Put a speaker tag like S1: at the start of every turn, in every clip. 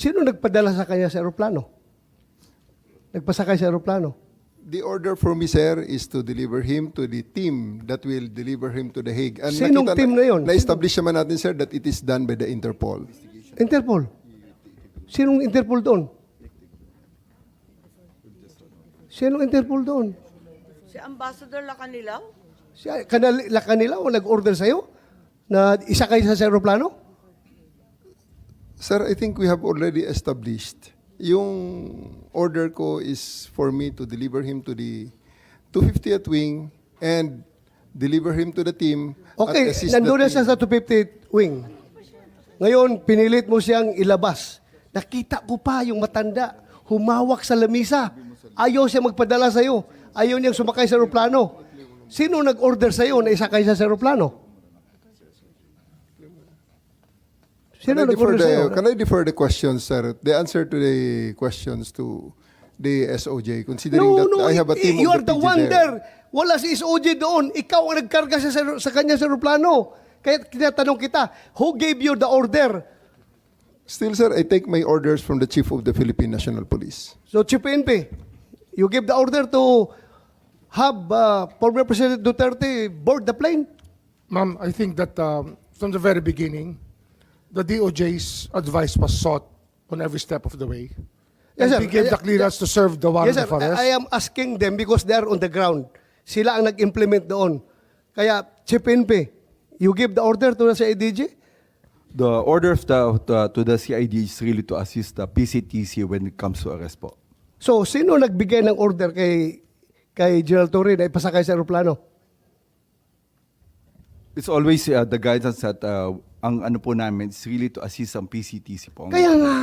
S1: Sino nagpadala sa kanya sa aeroplano? Nagpasakay sa aeroplano?
S2: The order for me, sir, is to deliver him to the team that will deliver him to The Hague. And
S1: Sinong team na yun?
S2: Na-establish naman natin, sir, that it is done by the Interpol.
S1: Interpol. Sinong Interpol doon? Sinong Interpol doon?
S3: Si Ambassador Lacanilaw?
S1: Kanila o nag-order sa'yo na isakay sa aeroplano?
S2: Sir, I think we have already established. Yung order ko is for me to deliver him to the 250th wing and deliver him to the team.
S1: Okay,
S2: at assist the
S1: nandun na
S2: team.
S1: siya sa 250th wing. Ngayon, pinilit mo siyang ilabas. Nakita ko pa yung matanda, humawak sa lamisa. Ayaw siya magpadala sa'yo. Ayaw niyang sumakay sa aeroplano. Sino nag-order sa'yo na isakay siya sa aeroplano? Sino nag-order sa'yo?
S2: Can I defer the questions, sir? The answer to the questions to the SOJ, considering that I have a team
S1: you
S2: of
S1: are
S2: the
S1: the
S2: PG
S1: one
S2: there.
S1: there. Wala si SOJ doon. Ikaw ang nagkarga sa kanya sa aeroplano. Kaya tinatanong kita, who gave you the order?
S2: Still, sir, I take my orders from the Chief of the Philippine National Police.
S1: So, Chief PNP, you give the order to have former President Duterte board the plane?
S4: Ma'am, I think that from the very beginning, the DOJ's advice was sought on every step of the way.
S1: Yes, sir.
S4: And we gave the clearance to serve the warrant
S1: Yes, sir.
S4: of arrest.
S1: I am asking them because they are on the ground. Sila ang nag-implement doon. Kaya, Chief PNP, you give the order to the CIDG?
S5: The order of to the CID is really to assist the PCTC when it comes to arrest po.
S1: So, sino nagbigay ng order kay General Torre na ipasakay sa aeroplano?
S5: It's always the guidance that ang ano po namin is really to assist ang PCTC po.
S1: Kaya nga,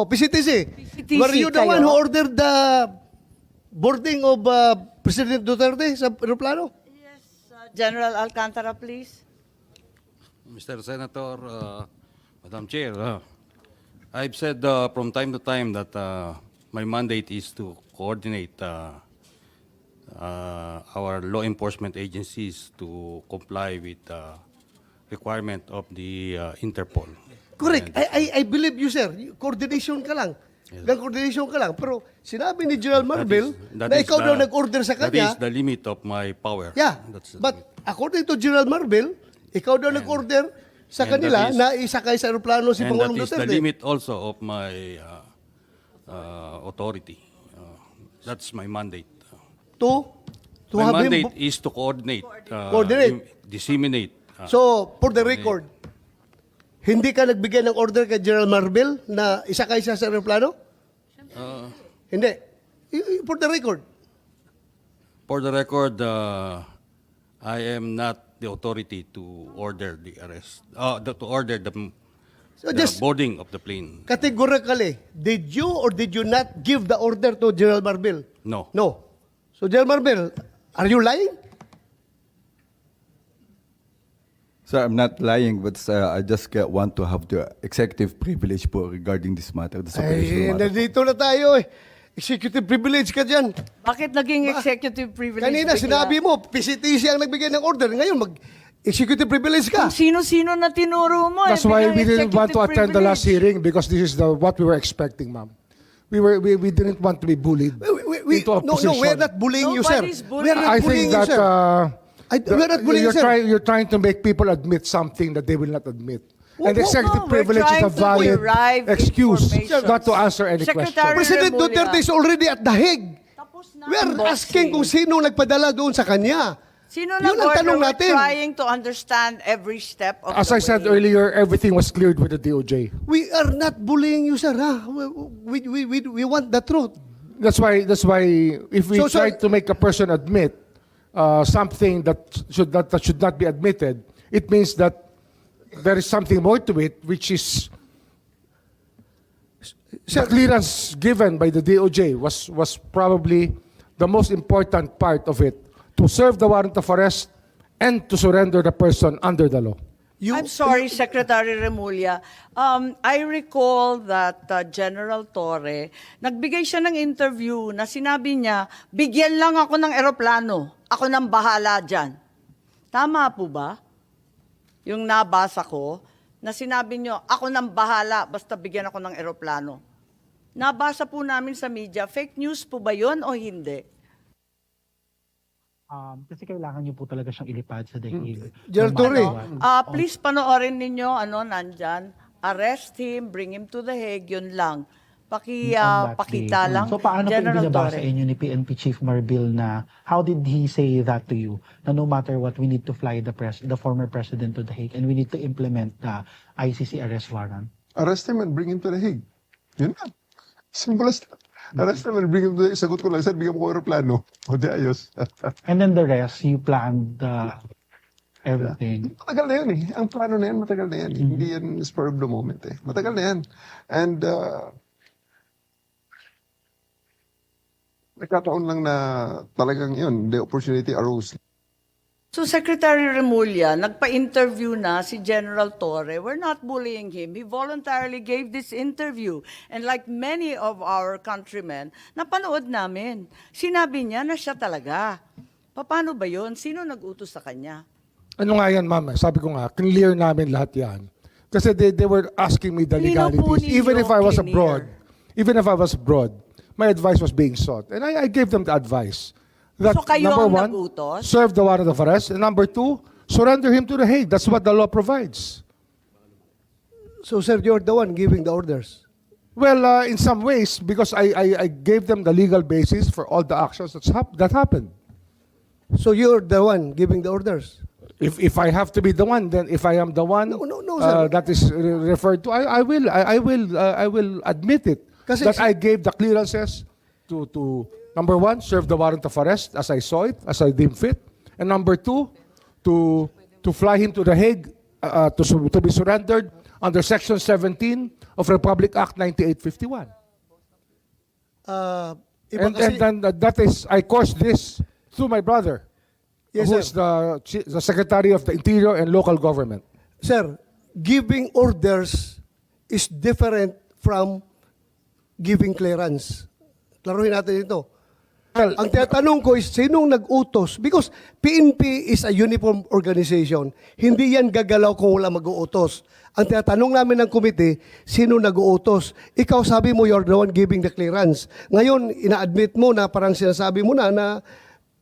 S1: PCTC.
S3: PCTC
S1: Were you the
S3: kayo?
S1: one who ordered the boarding of President Duterte sa aeroplano?
S3: Yes, General Alcantara, please.
S6: Mr. Senator, Madam Chair, I've said from time to time that my mandate is to coordinate our law enforcement agencies to comply with the requirement of the Interpol.
S1: Correct. I believe you, sir. Coordination ka lang. Coordination ka lang. Pero sinabi ni General Marvel na ikaw daw nag-order sa
S6: That
S1: kanya.
S6: is the limit of my power.
S1: Yeah.
S6: That's the
S1: But
S6: limit.
S1: according to General Marvel, ikaw daw nag-order sa
S6: and
S1: kanila
S6: that is-
S1: na isakay sa aeroplano si
S6: And that
S1: Pangulong
S6: is the
S1: Duterte.
S6: limit also of my authority. That's my mandate.
S1: To
S6: My
S1: have
S6: mandate
S1: him.
S6: is to coordinate,
S1: Coordinate.
S6: disseminate.
S1: So, for the record, hindi ka nagbigay ng order kay General Marvel na isakay siya sa aeroplano? Hindi. For the record.
S6: For the record, I am not the authority to order the arrest, to order the
S1: So just
S6: boarding of the plane.
S1: categorically, did you or did you not give the order to General Marvel?
S6: No.
S1: No. So, General Marvel, are you lying?
S5: So I'm not lying, but I just want to have the executive privilege po regarding this matter. This
S1: Ay,
S5: operational matter po.
S1: nandito na tayo eh. Executive privilege ka dyan.
S3: Bakit naging executive privilege?
S1: Kanina
S3: bigla?
S1: sinabi mo, PCTC ang nagbigay ng order. Ngayon, mag-executive privilege ka.
S3: Kung sino-sino na tinuro mo.
S4: That's why we didn't want to attend the last hearing because this is what we were expecting, ma'am. We didn't want to be bullied into a position.
S1: No, we're not bullying you, sir.
S3: Nobody's bullying.
S1: We're not
S4: I
S1: bullying
S4: think
S1: you,
S4: that
S1: sir. We're not bullying you, sir.
S4: you're trying to make people admit something that they will not admit.
S1: Well,
S4: And
S1: no,
S4: executive
S3: no, we're
S4: privilege is a
S3: trying to
S4: valid
S3: derive
S4: excuse
S3: information.
S4: not to answer any
S3: Secretary
S4: question.
S1: President
S3: Remulla.
S1: Duterte is already at The Hague.
S3: Tapos na
S1: We're
S3: ang
S1: asking
S3: boxing.
S1: kung sino nagpadala doon sa kanya.
S3: Sino
S1: Yun ang
S3: nag-order?
S1: tanong
S3: We're
S1: natin.
S3: trying to understand every step of
S4: As
S3: the
S4: I said
S3: way.
S4: earlier, everything was cleared with the DOJ.
S1: We are not bullying you, sir. Ha? We want the truth.
S4: That's why if we
S1: So,
S4: try
S1: sir-
S4: to make a person admit something that should not be admitted, it means that there is something more to it, which is the clearance given by the DOJ was probably the most important part of it, to serve the warrant of arrest and to surrender the person under the law.
S3: I'm sorry, Secretary Remulla. I recall that General Torre, nagbigay siya ng interview na sinabi niya, bigyan lang ako ng eroplano. Ako nang bahala dyan. Tama po ba? Yung nabasa ko, na sinabi nyo, ako nang bahala, basta bigyan ako ng eroplano. Nabasa po namin sa media, fake news po ba yun o hindi?
S7: Kasi kailangan niyo po talaga siyang ilipad sa dahil.
S1: General Torre.
S3: Please panoorin ninyo, nandyan, arrest him, bring him to the Hague, yun lang. Pakita lang.
S7: So paano po
S3: General
S7: ibinabasa
S3: Torre.
S7: inyo ni PNP Chief Marbil na how did he say that to you? Na no matter what, we need to fly the former president to the Hague and we need to implement the ICC arrest warrant.
S2: Arrest him and bring him to the Hague. Yun na. Simple as that. Arrest him and bring him to the Hague. Sagot ko lang, sir, bigyan mo ko aeroplano. O di ayos.
S7: And then the rest, you planned everything.
S2: Matagal na yan eh. Ang plano na yan, matagal na yan. Hindi yan spur of the moment eh. Matagal na yan. And nagkataon lang na talagang yun, the opportunity arose.
S3: So Secretary Remulla, nagpa-interview na si General Torre. We're not bullying him. He voluntarily gave this interview. And like many of our countrymen, napanood namin. Sinabi niya na siya talaga. Paano ba yun? Sino nag-utos sa kanya?
S4: Ano nga yan, ma'am? Sabi ko nga, clear namin lahat yan. Kasi they were asking me the
S3: Klino po
S4: legalities. Even
S3: ninyo,
S4: if I was
S3: clear.
S4: abroad, my advice was being sought. And I gave them the advice. That,
S3: So kayo
S4: number
S3: ang
S4: one,
S3: nag-utos?
S4: serve the warrant of arrest. And number two, surrender him to the Hague. That's what the law provides.
S1: So, sir, you're the one giving the orders.
S4: Well, in some ways, because I gave them the legal basis for all the actions that happened.
S1: So, you're the one giving the orders.
S4: If I have to be the one, then if I am the one
S1: No, sir.
S4: that is referred to, I will admit it.
S1: Kasi
S4: that I gave the clearances to number one, serve the warrant of arrest as I saw it, as I deemed fit, and number two, to fly him to the Hague to be surrendered under Section 17 of Republic Act 9851.
S1: Iba
S4: And
S1: kasi,
S4: then that is, I caused this through my brother,
S1: Yes,
S4: who
S1: sir.
S4: is the Secretary of the Interior and Local Government.
S1: sir, giving orders is different from giving clearance. Klaruhin natin ito.
S4: Well,
S1: Ang tinatanong ko is, sinong nag-utos? Because PNP is a uniform organization. Hindi yan gagalaw kung wala mag-uutos. Ang tinatanong namin ng komite, sino nag-uutos? Ikaw sabi mo, you're the one giving the clearance. Ngayon, ina-admit mo na parang sinasabi mo na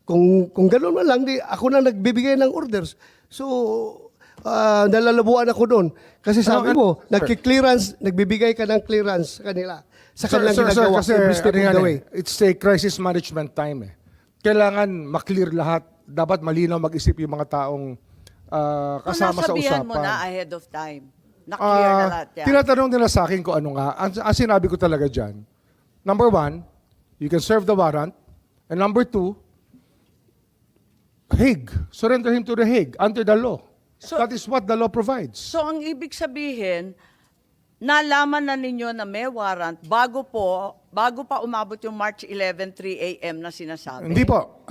S1: kung gano'n man lang, ako na nagbibigay ng orders. So, nalalabuan ako doon. Kasi sabi mo, nagki-clearance, nagbibigay ka ng clearance sa kanila. Sa kanilang ginagawa,
S4: kasi
S1: every step
S4: ano
S1: of
S4: yan
S1: the
S4: eh,
S1: way.
S4: it's a crisis management time eh. Kailangan maklear lahat. Dapat malinaw mag-isip yung mga taong kasama sa
S3: nasabihan
S4: usapan.
S3: mo na ahead of time. Na-clear na lahat yan.
S4: Tinatanong nila sa akin kung ano nga. Ang sinabi ko talaga dyan, number one, you can serve the warrant. And number two, Hague. Surrender him to the Hague under the law.
S3: So-
S4: That is what the law provides.
S3: So ang ibig sabihin, nalaman na ninyo na may warrant bago pa umabot yung March 11, 3 a.m. na sinasabi.
S4: Hindi po.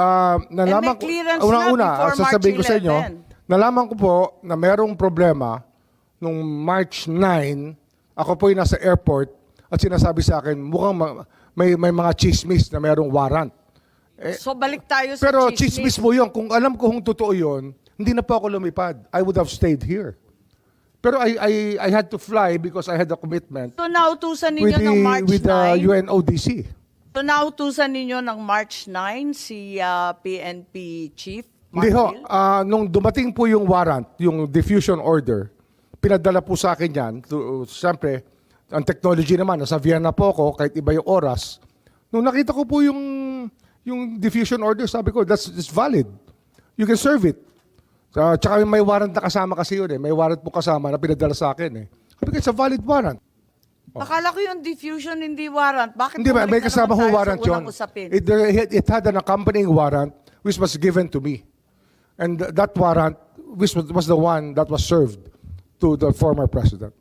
S4: Nalaman
S3: may clearance
S4: ko,
S3: na
S4: unang-una,
S3: before
S4: sasabihin ko
S3: March
S4: sa inyo,
S3: 11.
S4: nalaman ko po na merong problema nung March 9, ako po yung nasa airport at sinasabi sa akin, mukhang may mga chismis na merong warrant.
S3: So balik tayo sa
S4: Pero
S3: chismis.
S4: chismis mo yun. Kung alam ko kung totoo yun, hindi na po ako lumipad. I would have stayed here. Pero I had to fly because I had a commitment
S3: So nautusan
S4: with
S3: ninyo ng March
S4: the
S3: 9.
S4: UNODC.
S3: So nautusan ninyo ng March 9 si PNP Chief
S4: Hindi ho.
S3: Marbil?
S4: Nung dumating po yung warrant, yung diffusion order, pinadala po sa akin yan. Siyempre, ang technology naman, nasa Vienna po ako, kahit iba yung oras. Nung nakita ko po yung diffusion order, sabi ko, that's valid. You can serve it. Tsaka may warrant na kasama kasi yun eh. May warrant po kasama na pinadala sa akin eh. Sabi ko, it's a valid warrant.
S3: Akala ko yung diffusion hindi warrant. Bakit
S4: Hindi ba,
S3: bumalik
S4: may
S3: na
S4: kasama
S3: naman
S4: ho
S3: tayo
S4: warrant
S3: sa
S4: yun.
S3: unang usapin?
S4: It had an accompanying warrant which was given to me. And that warrant was the one that was served to the former president.